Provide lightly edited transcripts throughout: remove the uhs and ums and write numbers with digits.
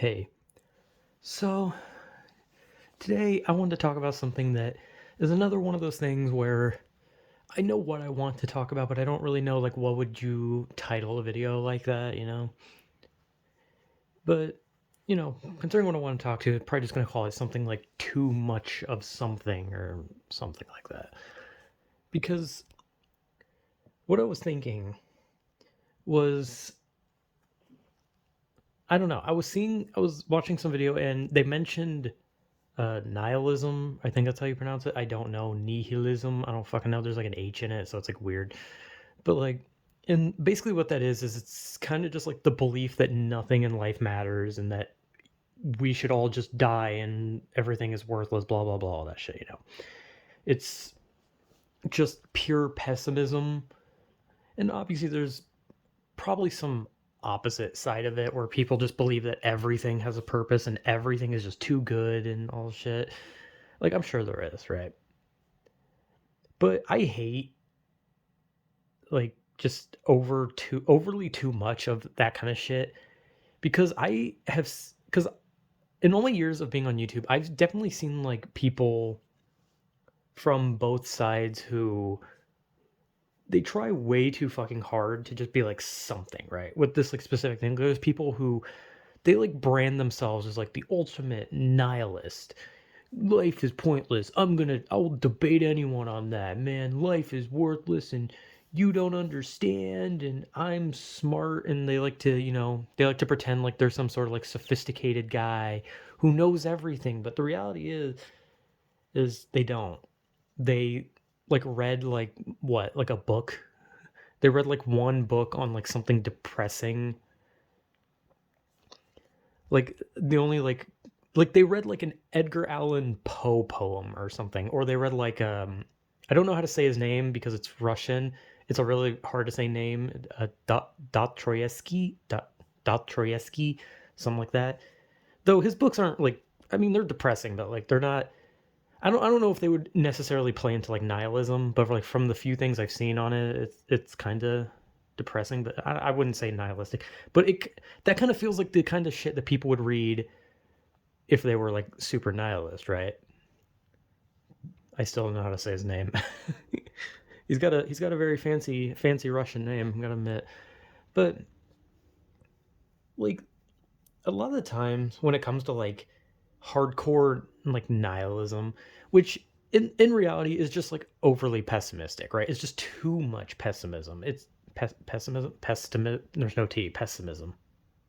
Hey, so today I wanted to talk about something that is another one of those things where I know what I want to talk about, but I don't really know like what would you title a video like that. But considering what I want to talk to, probably just gonna call it something like too much of something or something like that. Because what I was thinking was I don't know, I was watching some video and they mentioned nihilism. I think that's how you pronounce it. I don't know. Nihilism. I don't fucking know. There's like an H in it, so it's like weird. But like, and basically what that is it's kind of just like the belief that nothing in life matters and that we should all just die and everything is worthless, blah, blah, blah, all that shit. It's just pure pessimism. And obviously there's probably some opposite side of it where people just believe that everything has a purpose and everything is just too good and all shit. Like, I'm sure there is, right? But I hate like just overly too much of that kind of shit because because in all my years of being on YouTube, I've definitely seen like people from both sides who they try way too fucking hard to just be like something, right? With this like specific thing. There's people who they like brand themselves as like the ultimate nihilist. Life is pointless. I'll debate anyone on that, man. Life is worthless and you don't understand and I'm smart, and they like to pretend like they're some sort of like sophisticated guy who knows everything, but the reality is they don't. They like read like what? Like a book. They read like one book on like something depressing. Like the only like they read like an Edgar Allan Poe poem or something, or they read like I don't know how to say his name because it's Russian. It's a really hard to say name. Dostoevsky, something like that. Though his books aren't like, I mean, they're depressing, but like they're not. I don't know if they would necessarily play into like nihilism, but like from the few things I've seen on it, it's kind of depressing, but I wouldn't say nihilistic. But that kind of feels like the kind of shit that people would read if they were like super nihilist, right? I still don't know how to say his name. He's got a very fancy Russian name, I'm gonna admit. But like a lot of the times when it comes to like hardcore like nihilism, which in reality is just like overly pessimistic, right? It's just too much pessimism. It's pessimism. There's no T. Pessimism,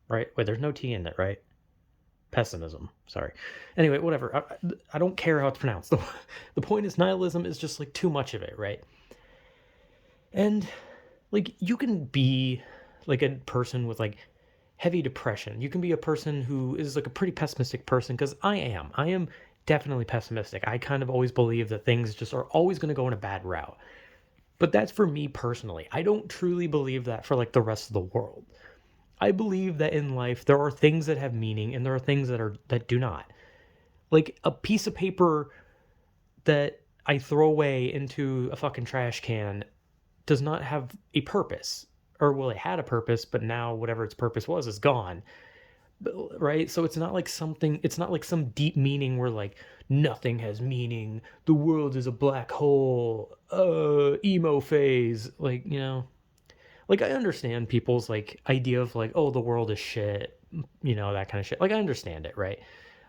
right? Wait, there's no T in it, right? Pessimism. Sorry. Anyway, whatever. I don't care how it's pronounced. The point is nihilism is just like too much of it, right? And like you can be like a person with like heavy depression. You can be a person who is like a pretty pessimistic person because I am. I am definitely pessimistic. I kind of always believe that things just are always going to go in a bad route. But that's for me personally. I don't truly believe that for like the rest of the world. I believe that in life there are things that have meaning and there are things that do not. Like a piece of paper that I throw away into a fucking trash can does not have a purpose. Or well, it had a purpose, but now whatever its purpose was is gone. Right? So it's not like some deep meaning where like nothing has meaning. The world is a black hole. Emo phase. Like I understand people's like idea of like, oh, the world is shit, that kind of shit. Like I understand it, right?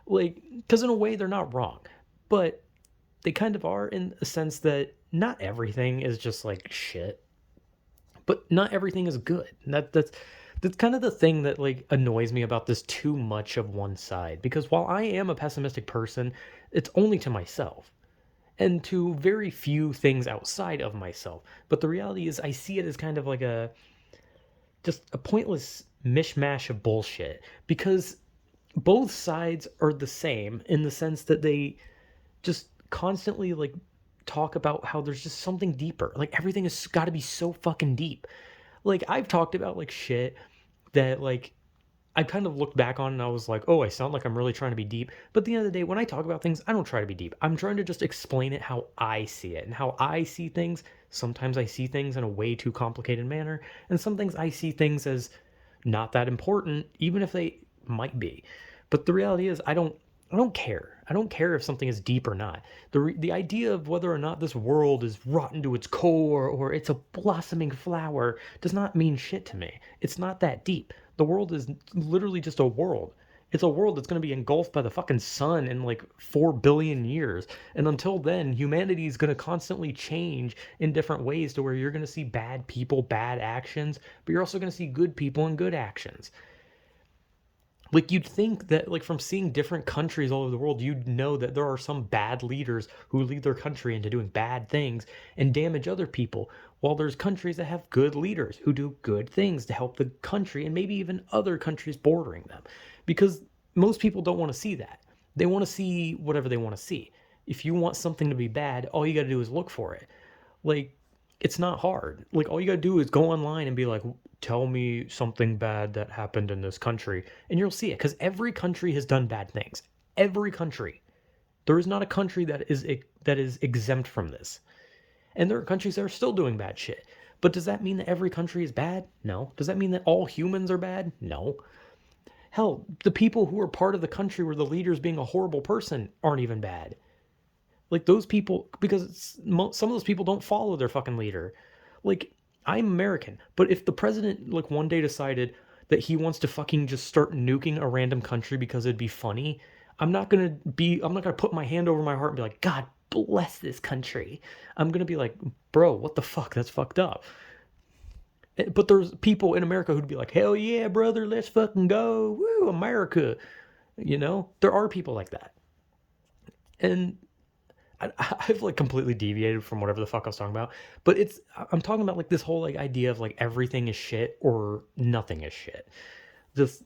Like, because in a way they're not wrong, but they kind of are in a sense that not everything is just like shit, but not everything is good. And that's kind of the thing that like annoys me about this too much of one side. Because while I am a pessimistic person, it's only to myself and to very few things outside of myself. But the reality is, I see it as kind of like just a pointless mishmash of bullshit because both sides are the same in the sense that they just constantly like talk about how there's just something deeper. Like everything has got to be so fucking deep. Like I've talked about like shit that like I kind of looked back on and I was like, oh, I sound like I'm really trying to be deep. But at the end of the day, when I talk about things, I don't try to be deep. I'm trying to just explain it how I see it and how I see things. Sometimes I see things in a way too complicated manner, and some things I see things as not that important, even if they might be. But the reality is, I don't care. I don't care if something is deep or not. The idea of whether or not this world is rotten to its core or it's a blossoming flower does not mean shit to me. It's not that deep. The world is literally just a world. It's a world that's going to be engulfed by the fucking sun in like 4 billion years. And until then, humanity is going to constantly change in different ways to where you're going to see bad people, bad actions, but you're also going to see good people and good actions. Like, you'd think that, like, from seeing different countries all over the world, you'd know that there are some bad leaders who lead their country into doing bad things and damage other people, while there's countries that have good leaders who do good things to help the country and maybe even other countries bordering them. Because most people don't want to see that. They want to see whatever they want to see. If you want something to be bad, all you got to do is look for it. Like, it's not hard. Like, all you gotta do is go online and be like, tell me something bad that happened in this country, and you'll see it. Because every country has done bad things. Every country. There is not a country that is exempt from this. And there are countries that are still doing bad shit. But does that mean that every country is bad? No. Does that mean that all humans are bad? No. Hell, the people who are part of the country where the leader's being a horrible person aren't even bad. Like, those people, because some of those people don't follow their fucking leader. Like, I'm American, but if the president, like, one day decided that he wants to fucking just start nuking a random country because it'd be funny, I'm not gonna put my hand over my heart and be like, God bless this country. I'm gonna be like, bro, what the fuck? That's fucked up. But there's people in America who'd be like, hell yeah, brother, let's fucking go. Woo, America. You know, there are people like that. And I've like completely deviated from whatever the fuck I was talking about, but I'm talking about like this whole like idea of like everything is shit or nothing is shit. This,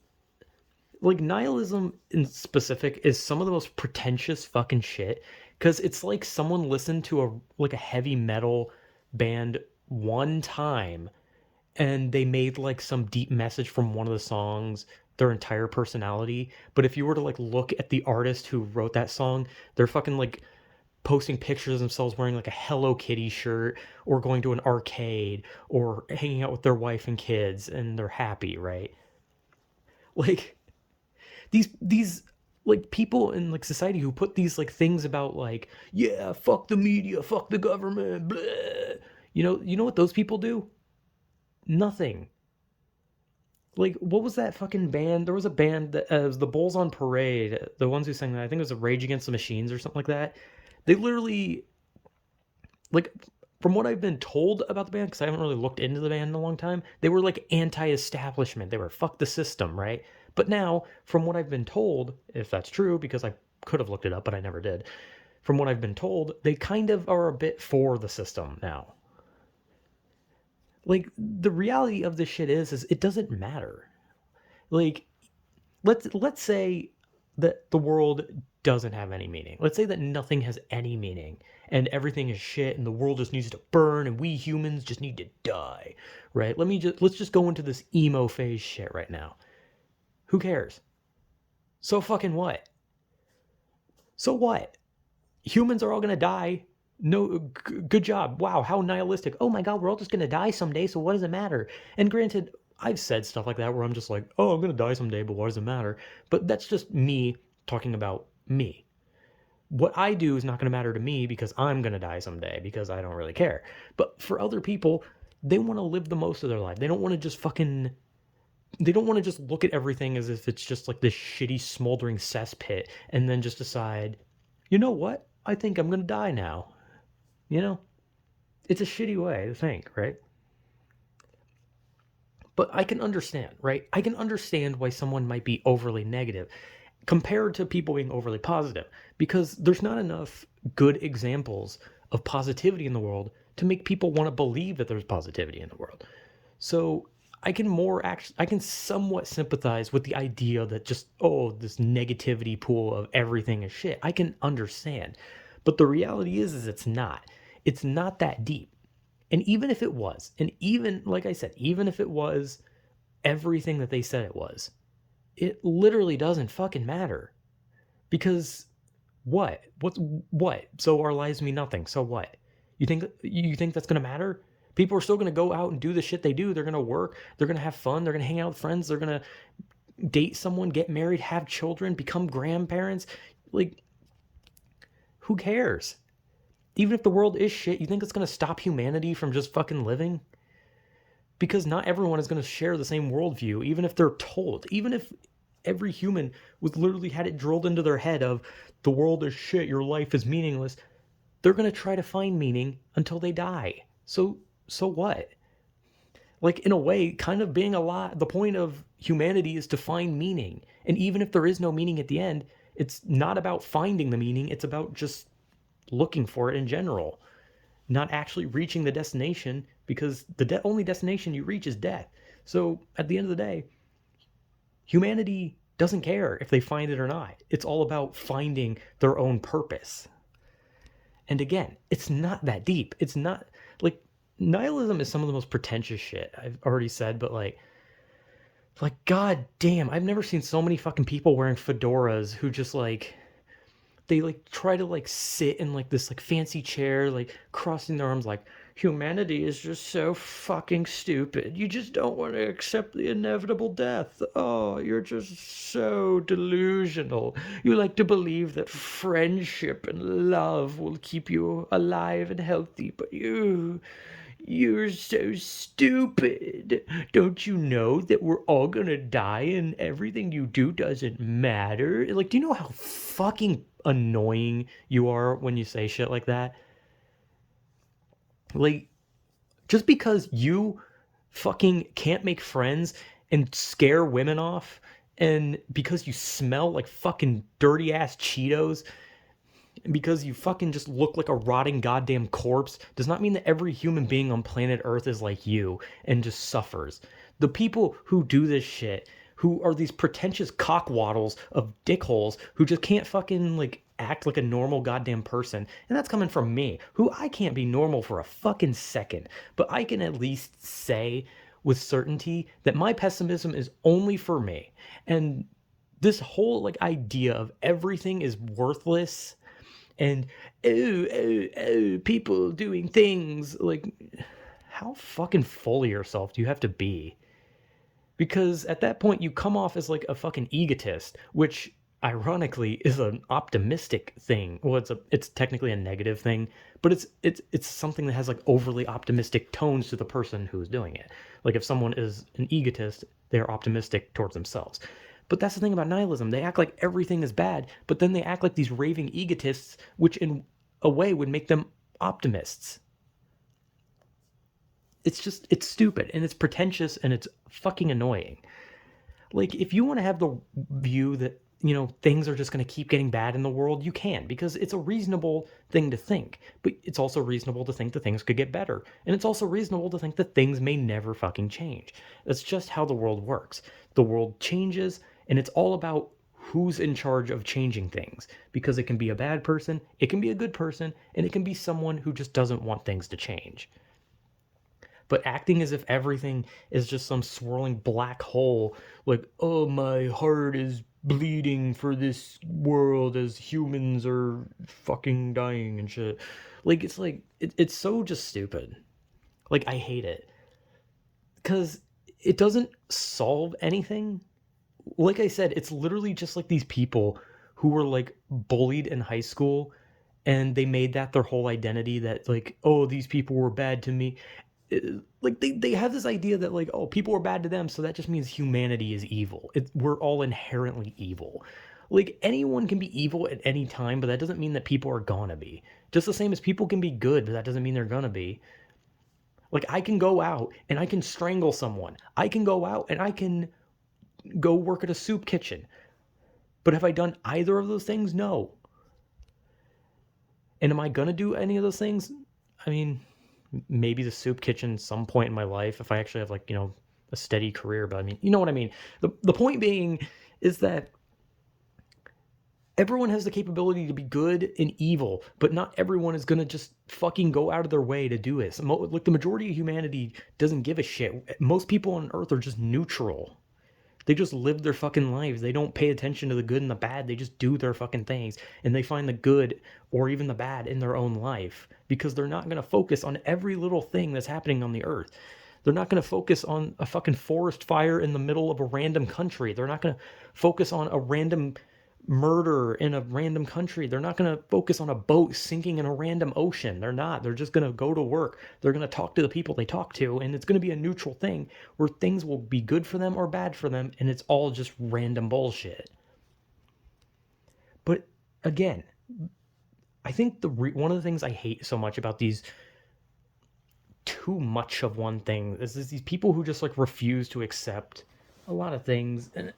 like, nihilism in specific is some of the most pretentious fucking shit, because it's like someone listened to a heavy metal band one time and they made like some deep message from one of the songs their entire personality. But if you were to like look at the artist who wrote that song, they're fucking like posting pictures of themselves wearing like a Hello Kitty shirt or going to an arcade or hanging out with their wife and kids and they're happy, right? Like, these like people in like society who put these like things about like, yeah, fuck the media, fuck the government, blah. You know what those people do? Nothing. Like, what was that fucking band? There was a band that was the Bulls on Parade, the ones who sang that. I think it was a Rage Against the Machines or something like that. They literally, like, from what I've been told about the band, because I haven't really looked into the band in a long time, they were like anti-establishment. They were fuck the system, right? But now, from what I've been told, if that's true, because I could have looked it up, but I never did. From what I've been told, they kind of are a bit for the system now. Like, the reality of this shit is it doesn't matter. Like, let's say that the world doesn't have any meaning. Let's say that nothing has any meaning and everything is shit and the world just needs to burn and we humans just need to die, right? Let's just go into this emo phase shit right now. Who cares? So fucking what? So what? Humans are all gonna die. No, good job. Wow, how nihilistic. Oh my god, we're all just gonna die someday, so what does it matter? And granted, I've said stuff like that where I'm just like, oh, I'm gonna die someday, but what does it matter? But that's just me talking about me. What I do is not gonna matter to me because I'm gonna die someday because I don't really care. But for other people, they want to live the most of their life. They don't want to just fucking. They don't want to just look at everything as if it's just like this shitty smoldering cesspit and then just decide, you know what? I think I'm gonna die now. You know? It's a shitty way to think, right? But I can understand, right? I can understand why someone might be overly negative compared to people being overly positive, because there's not enough good examples of positivity in the world to make people want to believe that there's positivity in the world. So I can somewhat sympathize with the idea that just, oh, this negativity pool of everything is shit. I can understand. But the reality is it's not. It's not that deep. And even if it was, and even, like I said, even if it was everything that they said it was, it literally doesn't fucking matter. Because what? What? So our lives mean nothing. So what? You think that's gonna matter? People are still gonna go out and do the shit they do. They're gonna work. They're gonna have fun. They're gonna hang out with friends. They're gonna date someone, get married, have children, become grandparents. Like, who cares? Even if the world is shit, you think it's going to stop humanity from just fucking living? Because not everyone is going to share the same worldview, even if they're told. Even if every human was literally had it drilled into their head of the world is shit, your life is meaningless, they're going to try to find meaning until they die. So what? Like, in a way, kind of being alive, the point of humanity is to find meaning. And even if there is no meaning at the end, it's not about finding the meaning, it's about just looking for it in general, not actually reaching the destination, because the only destination you reach is death. So at the end of the day, humanity doesn't care if they find it or not. It's all about finding their own purpose. And again, it's not that deep. It's not like nihilism is some of the most pretentious shit I've already said, but like god damn, I've never seen so many fucking people wearing fedoras who just like they like try to like sit in like this like fancy chair, like crossing their arms, like humanity is just so fucking stupid. You just don't want to accept the inevitable death. Oh, you're just so delusional. You like to believe that friendship and love will keep you alive and healthy, but you're so stupid. Don't you know that we're all gonna die and everything you do doesn't matter? Like, do you know how fucking annoying you are when you say shit like that? Like, just because you fucking can't make friends and scare women off, and because you smell like fucking dirty ass Cheetos, because you fucking just look like a rotting goddamn corpse, does not mean that every human being on planet Earth is like you and just suffers. The people who do this shit, who are these pretentious cockwaddles of dickholes who just can't fucking like act like a normal goddamn person, and that's coming from me, who I can't be normal for a fucking second, but I can at least say with certainty that my pessimism is only for me. And this whole like idea of everything is worthless and people doing things like, how fucking full of yourself do you have to be? Because at that point you come off as like a fucking egotist, which ironically is an optimistic thing. Well, it's technically a negative thing, but it's something that has like overly optimistic tones to the person who's doing it. Like, if someone is an egotist, they're optimistic towards themselves. But that's the thing about nihilism. They act like everything is bad, but then they act like these raving egotists, which in a way would make them optimists. It's stupid and it's pretentious and it's fucking annoying. Like, if you want to have the view that, things are just going to keep getting bad in the world, you can, because it's a reasonable thing to think. But it's also reasonable to think that things could get better. And it's also reasonable to think that things may never fucking change. That's just how the world works. The world changes, and it's all about who's in charge of changing things. Because it can be a bad person, it can be a good person, and it can be someone who just doesn't want things to change. But acting as if everything is just some swirling black hole, like, oh, my heart is bleeding for this world as humans are fucking dying and shit. Like, it's so just stupid. Like, I hate it. Because it doesn't solve anything. Like I said, it's literally just like these people who were like bullied in high school and they made that their whole identity, that like, oh, these people were bad to me. Like, they have this idea that like, oh, people are bad to them, so that just means humanity is evil. We're all inherently evil. Like, anyone can be evil at any time, but that doesn't mean that people are gonna be. Just the same as people can be good, but that doesn't mean they're gonna be. Like, I can go out and I can strangle someone. I can go out and I can go work at a soup kitchen. But have I done either of those things? No. And am I gonna do any of those things? I mean, maybe the soup kitchen some point in my life if I actually have like, a steady career. But I mean, you know what I mean? The point being is that everyone has the capability to be good and evil, but not everyone is going to just fucking go out of their way to do it. Like, the majority of humanity doesn't give a shit. Most people on Earth are just neutral. They just live their fucking lives. They don't pay attention to the good and the bad. They just do their fucking things. And they find the good or even the bad in their own life because they're not going to focus on every little thing that's happening on the earth. They're not going to focus on a fucking forest fire in the middle of a random country. They're not going to focus on a random murder in a random country. They're not going to focus on a boat sinking in a random ocean. They're not. They're just going to go to work. They're going to talk to the people they talk to, and it's going to be a neutral thing where things will be good for them or bad for them, and it's all just random bullshit. But again, I think one of the things I hate so much about these too much of one thing is these people who just like refuse to accept a lot of things, and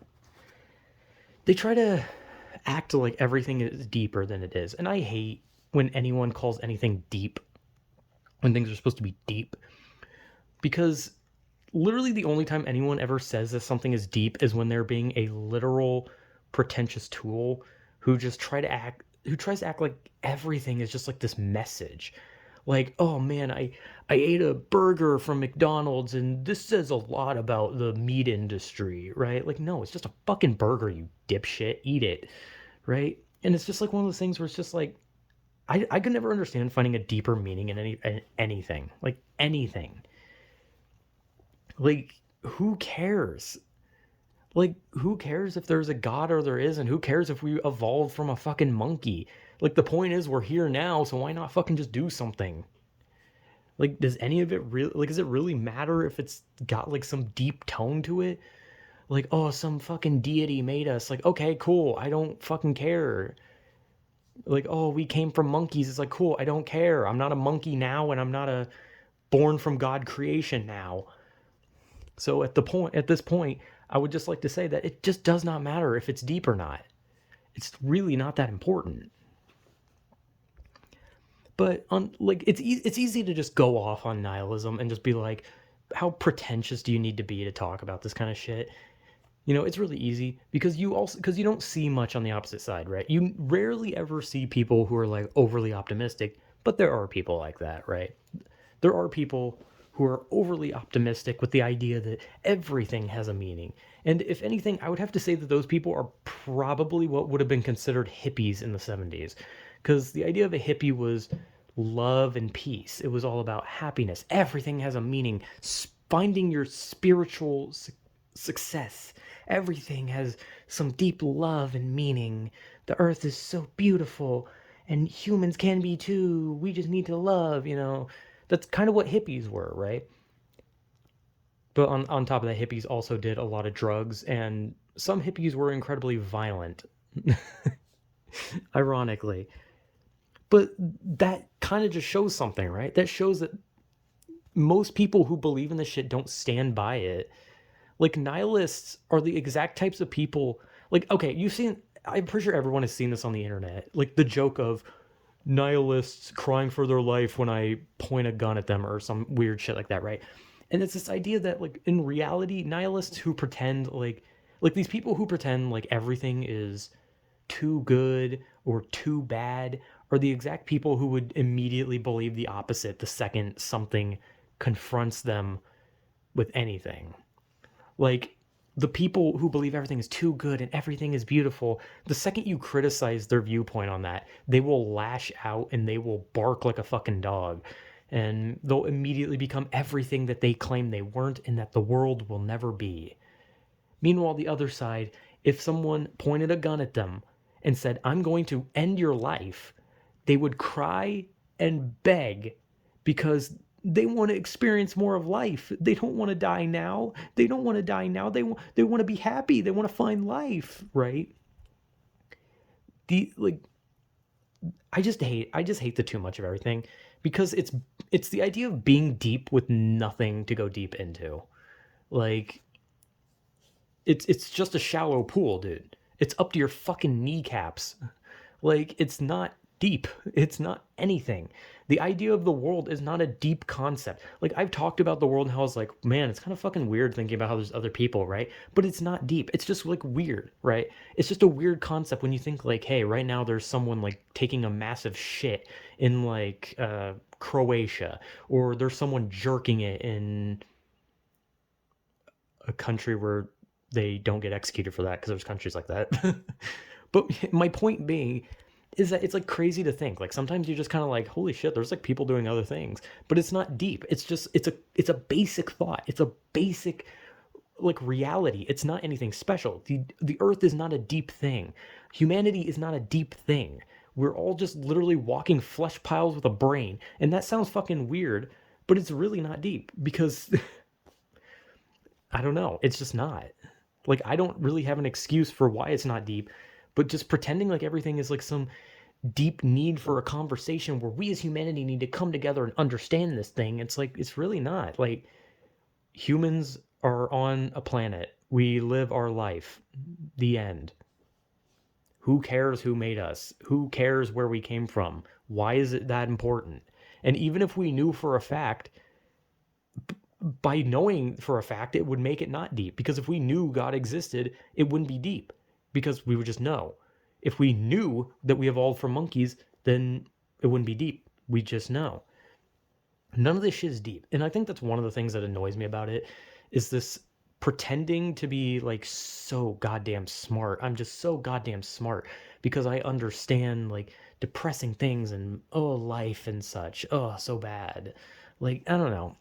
they try to act like everything is deeper than it is. And I hate when anyone calls anything deep when things are supposed to be deep, because literally the only time anyone ever says that something is deep is when they're being a literal pretentious tool who just tries to act like everything is just like this message. Like, oh man, I ate a burger from McDonald's and this says a lot about the meat industry, right? Like, no, it's just a fucking burger, you dipshit. Eat it, right? And it's just like one of those things where it's just like, I could never understand finding a deeper meaning in anything. Like anything. Like, who cares? Like, who cares if there's a god or there isn't? Who cares if we evolved from a fucking monkey? Like, the point is, we're here now, so why not fucking just do something? Like, does any of it really, like, does it really matter if it's got, like, some deep tone to it? Like, oh, some fucking deity made us. Like, okay, cool, I don't fucking care. Like, oh, we came from monkeys. It's like, cool, I don't care. I'm not a monkey now, and I'm not a born from God creation now. So at this point, I would just like to say that it just does not matter if it's deep or not. It's really not that important. But on like it's easy to just go off on nihilism and just be like, how pretentious do you need to be to talk about this kind of shit? You know, it's really easy because you don't see much on the opposite side, right? You rarely ever see people who are like overly optimistic, but there are people like that, right? There are people who are overly optimistic with the idea that everything has a meaning. And if anything, I would have to say that those people are probably what would have been considered hippies in the 70s. Because the idea of a hippie was love and peace. It was all about happiness. Everything has a meaning. Finding your spiritual success. Everything has some deep love and meaning. The earth is so beautiful, and humans can be too. We just need to love, you know. That's kind of what hippies were, right? But on top of that, hippies also did a lot of drugs, and some hippies were incredibly violent, ironically. But that kind of just shows something, right? That shows that most people who believe in this shit don't stand by it. Like, nihilists are the exact types of people. Like, okay, I'm pretty sure everyone has seen this on the internet. Like, the joke of nihilists crying for their life when I point a gun at them or some weird shit like that, right? And it's this idea that, like, in reality, nihilists who pretend like these people who pretend like everything is too good or too bad are the exact people who would immediately believe the opposite the second something confronts them with anything. Like, the people who believe everything is too good and everything is beautiful, the second you criticize their viewpoint on that, they will lash out and they will bark like a fucking dog. And they'll immediately become everything that they claim they weren't and that the world will never be. Meanwhile, the other side, if someone pointed a gun at them and said, I'm going to end your life, they would cry and beg because they want to experience more of life. They don't want to die now. They don't want to die now. They want to be happy. They want to find life, right? The like I just hate the too much of everything because it's the idea of being deep with nothing to go deep into. Like, it's just a shallow pool, dude. It's up to your fucking kneecaps. Like, it's not deep. It's not anything. The idea of the world is not a deep concept. Like, I've talked about the world and how I was like, man, it's kind of fucking weird thinking about how there's other people, right? But it's not deep. It's just like weird, right? It's just a weird concept when you think like, hey, right now there's someone like taking a massive shit in like Croatia, or there's someone jerking it in a country where they don't get executed for that because there's countries like that. But my point being is that it's like crazy to think. Like sometimes you just kind of like, holy shit, there's like people doing other things, but it's not deep. It's just it's a basic thought. It's a basic like reality. It's not anything special. The earth is not a deep thing. Humanity is not a deep thing. We're all just literally walking flesh piles with a brain. And that sounds fucking weird, but it's really not deep because I don't know. It's just not. Like I don't really have an excuse for why it's not deep, but just pretending like everything is like some deep need for a conversation where we as humanity need to come together and understand this thing. It's like it's really not. Like humans are on a planet. We live our life. The end. Who cares who made us? Who cares where we came from? Why is it that important? And even if we knew for a fact, by knowing for a fact, it would make it not deep. Because if we knew God existed, it wouldn't be deep. Because we would just know. If we knew that we evolved from monkeys, then it wouldn't be deep. We just know. None of this shit is deep. And I think that's one of the things that annoys me about it is this pretending to be like so goddamn smart. I'm just so goddamn smart because I understand like depressing things and life and such. Oh, so bad. Like, I don't know.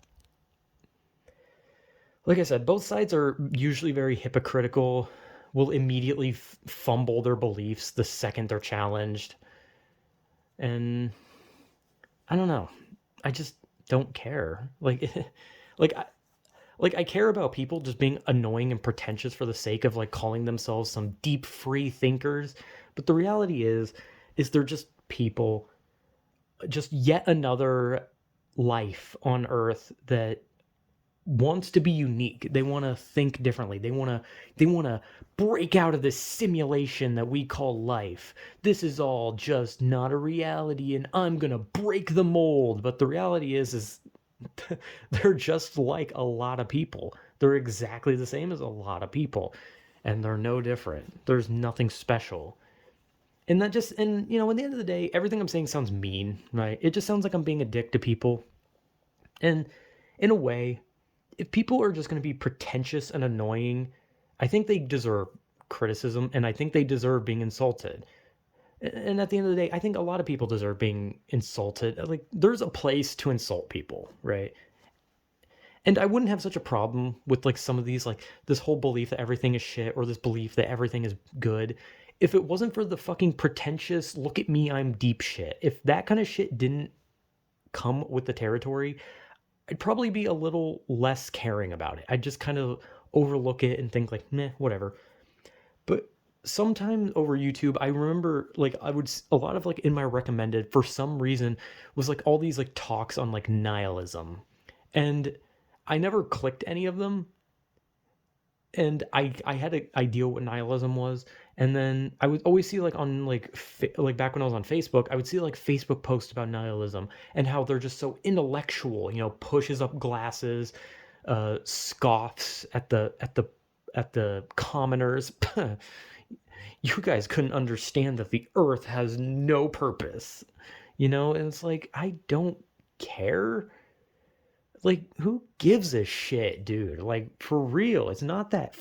Like I said, both sides are usually very hypocritical, will immediately fumble their beliefs the second they're challenged. And I don't know. I just don't care. Like I care about people just being annoying and pretentious for the sake of like calling themselves some deep free thinkers, but the reality is they're just people, just yet another life on earth that wants to be unique. They want to think differently. They want to break out of this simulation that we call life. This is all just not a reality and I'm going to break the mold. But the reality is they're just like a lot of people. They're exactly the same as a lot of people and they're no different. There's nothing special. And that just and you know, at the end of the day, everything I'm saying sounds mean, right? It just sounds like I'm being a dick to people. And in a way, if people are just going to be pretentious and annoying, I think they deserve criticism and I think they deserve being insulted. And at the end of the day, I think a lot of people deserve being insulted. Like, there's a place to insult people, right? And I wouldn't have such a problem with like some of these, like this whole belief that everything is shit or this belief that everything is good if it wasn't for the fucking pretentious, look at me, I'm deep shit. If that kind of shit didn't come with the territory, I'd probably be a little less caring about it. I'd just kind of overlook it and think like, meh, whatever. But sometimes over YouTube, I remember like a lot of like in my recommended for some reason was like all these like talks on like nihilism. And I never clicked any of them. And I had an idea what nihilism was, and then I would always see like on like back when I was on Facebook, I would see like Facebook posts about nihilism and how they're just so intellectual, you know, pushes up glasses, scoffs at the commoners. You guys couldn't understand that the earth has no purpose, you know, and it's like I don't care. Like, who gives a shit, dude? Like, for real, it's not that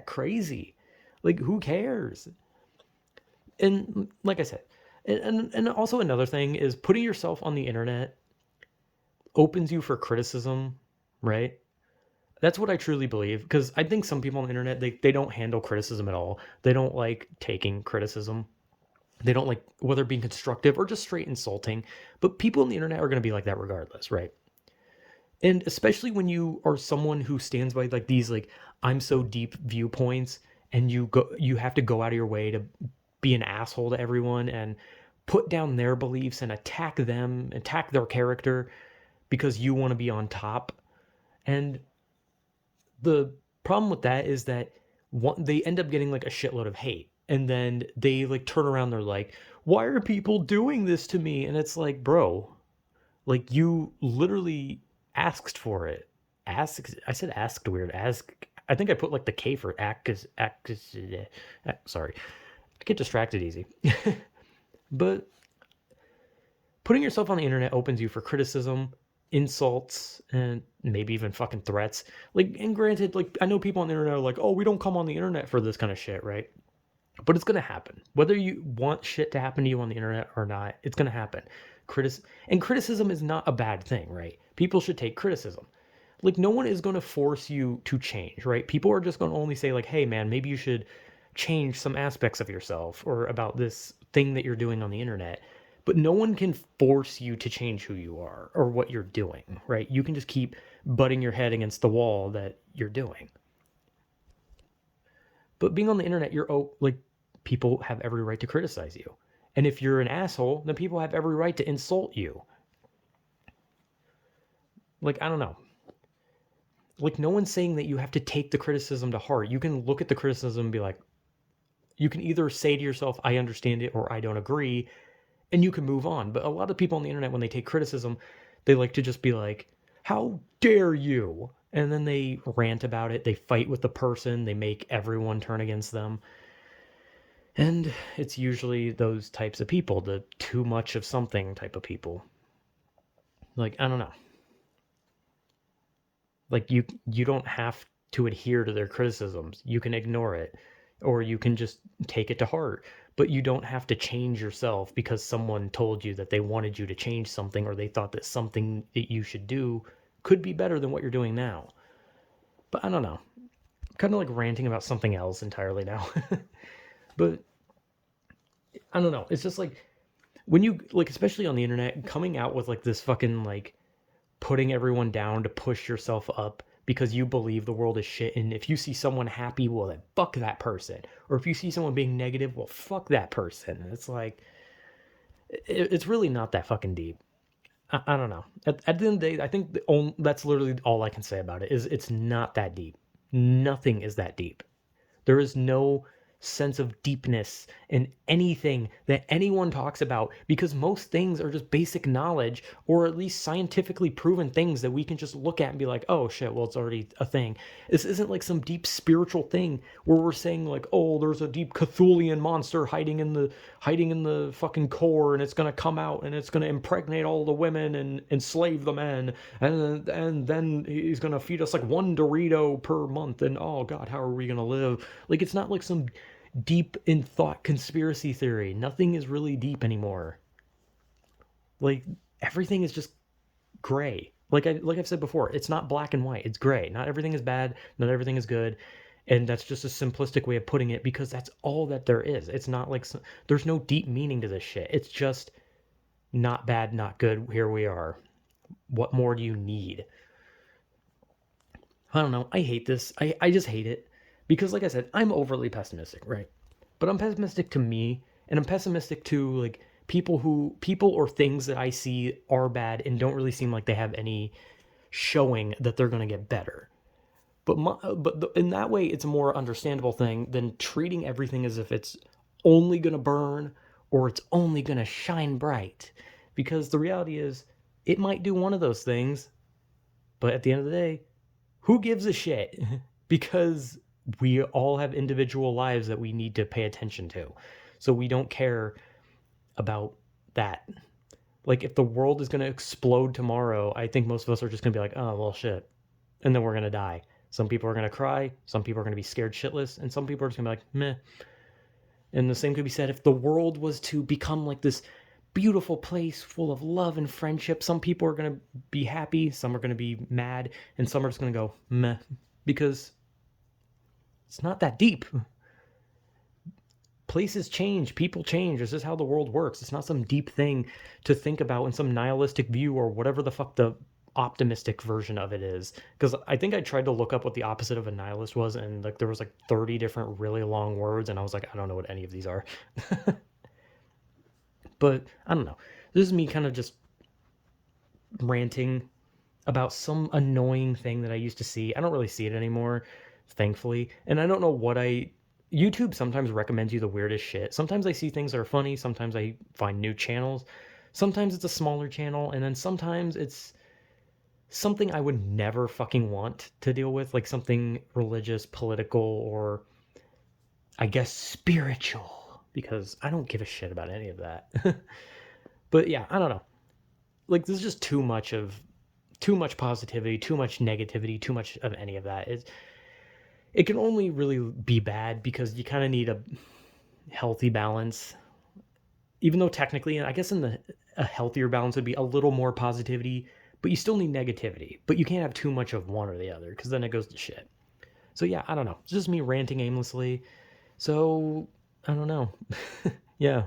crazy. Like, who cares? And like I said, and also another thing is putting yourself on the internet opens you for criticism, right? That's what I truly believe because I think some people on the internet they don't handle criticism at all. They don't like taking criticism. They don't like whether being constructive or just straight insulting. But people on the internet are going to be like that regardless, right? And especially when you are someone who stands by like these like I'm so deep viewpoints and you have to go out of your way to be an asshole to everyone and put down their beliefs and attack them, attack their character because you want to be on top. And the problem with that is that they end up getting like a shitload of hate. And then they like turn around, they're like, why are people doing this to me? And it's like, bro, like you literally asked for it. I said asked weird. Ask. I think I put like the K for act. Sorry, I get distracted easy. But putting yourself on the internet opens you for criticism, insults, and maybe even fucking threats. Like, and granted, like I know people on the internet are like, oh, we don't come on the internet for this kind of shit, right? But it's going to happen. Whether you want shit to happen to you on the internet or not, it's going to happen. And criticism is not a bad thing, right? People should take criticism. Like, no one is going to force you to change, right? People are just going to only say, like, hey, man, maybe you should change some aspects of yourself or about this thing that you're doing on the internet. But no one can force you to change who you are or what you're doing, right? You can just keep butting your head against the wall that you're doing. But being on the internet, like, people have every right to criticize you. And if you're an asshole, then people have every right to insult you. Like, I don't know. Like, no one's saying that you have to take the criticism to heart. You can look at the criticism and be like, you can either say to yourself, I understand it, or I don't agree, and you can move on. But a lot of people on the internet, when they take criticism, they like to just be like, how dare you? And then they rant about it. They fight with the person. They make everyone turn against them. And it's usually those types of people, the too much of something type of people. Like, I don't know. Like, you don't have to adhere to their criticisms. You can ignore it, or you can just take it to heart. But you don't have to change yourself because someone told you that they wanted you to change something, or they thought that something that you should do could be better than what you're doing now. But I don't know. I'm kind of like ranting about something else entirely now. But I don't know. It's just like, when you, like, especially on the internet, coming out with like this fucking, like, putting everyone down to push yourself up because you believe the world is shit, and if you see someone happy, well, then fuck that person. Or if you see someone being negative, well, fuck that person. And it's like, it's really not that fucking deep. I don't know. At the end of the day, I think that's literally all I can say about it, is it's not that deep. Nothing is that deep. There is no sense of deepness in anything that anyone talks about, because most things are just basic knowledge, or at least scientifically proven things that we can just look at and be like, oh shit, well, it's already a thing. This isn't like some deep spiritual thing where we're saying like, oh, there's a deep Cthulhian monster hiding in the fucking core, and it's gonna come out and it's gonna impregnate all the women and enslave the men, and then he's gonna feed us like one Dorito per month, and oh god, how are we gonna live? Like, it's not like some deep in thought conspiracy theory. Nothing is really deep anymore. Like, everything is just gray. Like I've said before, it's not black and white. It's gray. Not everything is bad, not everything is good. And that's just a simplistic way of putting it, because that's all that there is. It's not like there's no deep meaning to this shit. It's just not bad, not good. Here we are. What more do you need? I don't know. I hate this. I just hate it. Because, like I said, I'm overly pessimistic, right? But I'm pessimistic to me, and I'm pessimistic to, like, people or things that I see are bad and don't really seem like they have any showing that they're going to get better. But in that way, it's a more understandable thing than treating everything as if it's only going to burn or it's only going to shine bright. Because the reality is, it might do one of those things, but at the end of the day, who gives a shit? Because we all have individual lives that we need to pay attention to. So we don't care about that. Like, if the world is going to explode tomorrow, I think most of us are just going to be like, oh, well, shit. And then we're going to die. Some people are going to cry. Some people are going to be scared shitless. And some people are just going to be like, meh. And the same could be said if the world was to become like this beautiful place full of love and friendship. Some people are going to be happy. Some are going to be mad. And some are just going to go, meh. Because it's not that deep. Places change, people change. This is how the world works. It's not some deep thing to think about in some nihilistic view, or whatever the fuck the optimistic version of it is. Because I think I tried to look up what the opposite of a nihilist was, and like there was like 30 different really long words, and I was like, I don't know what any of these are. But I don't know. This is me kind of just ranting about some annoying thing that I used to see. I don't really see it anymore, thankfully. And I don't know what YouTube sometimes recommends you the weirdest shit. Sometimes I see things that are funny. Sometimes I find new channels. Sometimes it's a smaller channel. And then sometimes it's something I would never fucking want to deal with. Like something religious, political, or I guess spiritual. Because I don't give a shit about any of that. But yeah, I don't know. Like, this is just too much positivity, too much negativity, too much of any of that. It can only really be bad because you kind of need healthy balance. Even though technically, I guess in the a healthier balance would be a little more positivity, but you still need negativity. But you can't have too much of one or the other because then it goes to shit. So yeah, I don't know. It's just me ranting aimlessly. So I don't know. Yeah.